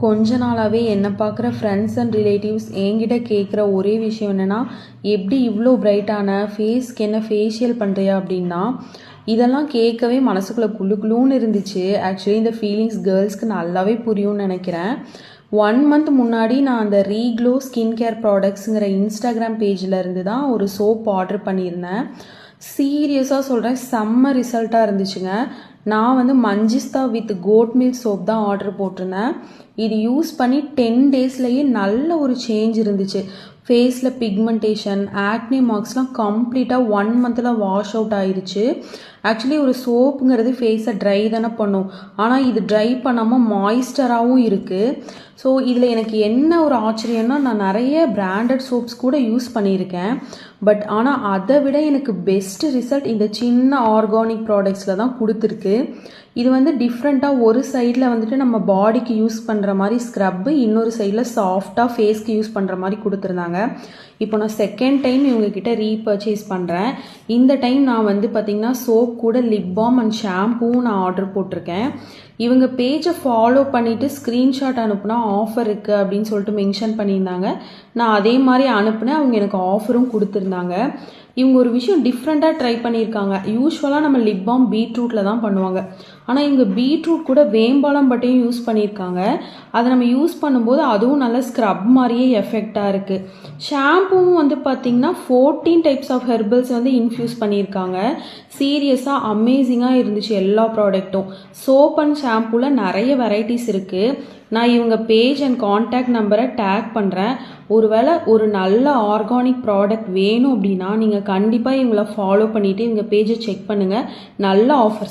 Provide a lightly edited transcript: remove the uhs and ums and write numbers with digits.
கொஞ்ச நாளாகவே என்னை பார்க்குற ஃப்ரெண்ட்ஸ் அண்ட் ரிலேட்டிவ்ஸ் என்கிட்ட கேட்குற ஒரே விஷயம் என்னென்னா, எப்படி இவ்வளோ பிரைட்டான ஃபேஸ்க்கு என்ன ஃபேஷியல் பண்ணுறியா அப்படின்னா. இதெல்லாம் கேட்கவே மனசுக்குள்ளே குளு குளுன்னு இருந்துச்சு. ஆக்சுவலி இந்த ஃபீலிங்ஸ் கேர்ள்ஸ்க்கு நல்லாவே புரியும்னு நினைக்கிறேன். 1 மந்த் முன்னாடி நான் அந்த ரீக்ளோ ஸ்கின் கேர் ப்ராடக்ட்ஸுங்கிற இன்ஸ்டாகிராம் பேஜில் இருந்து தான் ஒரு சோப் ஆர்டர் பண்ணியிருந்தேன். சீரியஸாக சொல்கிறேன், செம்ம ரிசல்ட்டாக இருந்துச்சுங்க. நான் வந்து மஞ்சிஸ்தா வித் கோட் மில்க் சோப் தான் ஆர்டர் போட்டிருந்தேன். இது யூஸ் பண்ணி 10 டேஸ்லேயே நல்ல ஒரு சேஞ்ச் இருந்துச்சு. ஃபேஸில் பிக்மெண்டேஷன், ஆக்னி மார்க்ஸ்லாம் கம்ப்ளீட்டாக 1 மந்தில் வாஷ் அவுட் ஆயிடுச்சு. ஆக்சுவலி ஒரு சோப்புங்கிறது ஃபேஸை ட்ரை தானே பண்ணும், ஆனால் இது ட்ரை பண்ணாமல் மாய்ஸ்டராகவும் இருக்குது. ஸோ இதில் எனக்கு என்ன ஒரு ஆச்சரியம்னா, நான் நிறைய பிராண்டட் சோப்ஸ் கூட யூஸ் பண்ணியிருக்கேன். பட் ஆனால் அதை விட எனக்கு பெஸ்ட் ரிசல்ட் இந்த சின்ன ஆர்கானிக் ப்ராடக்ட்ஸில் தான் கொடுத்துருக்கு. இது வந்து டிஃப்ரெண்ட்டாக ஒரு சைடில் வந்துட்டு நம்ம பாடிக்கு யூஸ் பண்ணுற மாதிரி ஸ்க்ரப்பு, இன்னொரு சைடில் சாஃப்டாக ஃபேஸ்க்கு யூஸ் பண்ணுற மாதிரி கொடுத்துருந்தாங்க. இப்போ நான் செகண்ட் டைம் இவங்கக்கிட்ட ரீபர்ச்சேஸ் பண்ணுறேன். இந்த டைம் நான் வந்து பார்த்திங்கன்னா சோப் கூட லிப் பாம் அண்ட் ஷாம்பூவும் நான் ஆர்டர் போட்டிருக்கேன். இவங்க பேஜை ஃபாலோ பண்ணிவிட்டு ஸ்க்ரீன்ஷாட் அனுப்புனா ஆஃபர் இருக்குது அப்படின்னு சொல்லிட்டு மென்ஷன் பண்ணியிருந்தாங்க. நான் அதே மாதிரி அனுப்புனேன். அவங்க எனக்கு ஆஃபரும் கொடுத்துருந்தாங்க. இவங்க ஒரு விஷயம் டிஃப்ரெண்ட்டாக ட்ரை பண்ணியிருக்காங்க. யூஸ்வலாக நம்ம லிப் பாம் பீட்ரூட்டில் தான் பண்ணுவாங்க, ஆனால் இவங்க பீட்ரூட் கூட வேம்பாலம் பட்டையும் யூஸ் பண்ணியிருக்காங்க. அதை நம்ம யூஸ் பண்ணும்போது அதுவும் நல்ல ஸ்க்ரப் மாதிரியே எஃபெக்டாக இருக்குது. ஷாம்பூவும் வந்து பார்த்திங்கன்னா 14 டைப்ஸ் ஆஃப் ஹெர்பல்ஸ் வந்து இன்ஃப்யூஸ் பண்ணியிருக்காங்க. சீரியஸாக அமேசிங்காக இருந்துச்சு எல்லா ப்ராடக்ட்டும். சோப் அண்ட் ஷாம்பூவில் நிறைய வெரைட்டிஸ் இருக்குது. நான் இவங்க பேஜ் அண்ட் கான்டாக்ட் நம்பரை டேக் பண்ணுறேன். ஒருவேளை ஒரு நல்ல ஆர்கானிக் ப்ராடக்ட் வேணும் அப்படின்னா நீங்கள் கண்டிப்பாக இவங்களை ஃபாலோ பண்ணிவிட்டு இவங்க பேஜை செக் பண்ணுங்கள். நல்ல ஆஃபர்ஸ்